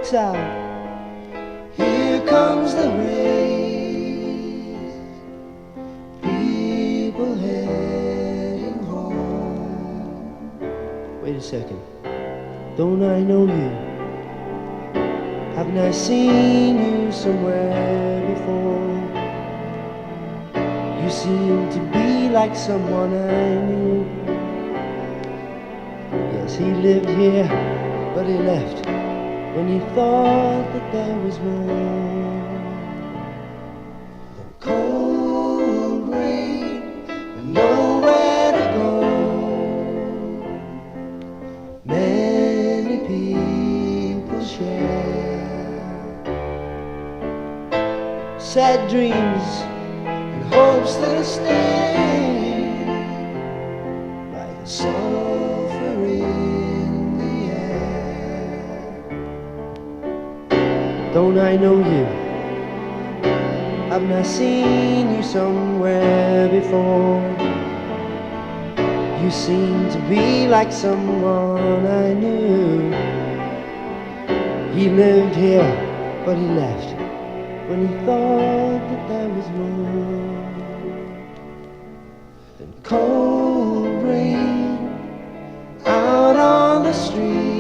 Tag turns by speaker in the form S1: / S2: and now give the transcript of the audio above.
S1: looks out. Here comes the rain. People heading home. Wait a second. Don't I know you? Haven't I seen you somewhere before? You seem to be like someone I knew. Yes, he lived here, but he left when he thought that there was more. The cold rain and nowhere to go. Many people share sad dreams and hopes that'll stay like the sulfur in the air. Don't I know you? Haven't I seen you somewhere before? You seem to be like someone I knew. He lived here, but he left when he thought that there was more. Then cold rain out on the street.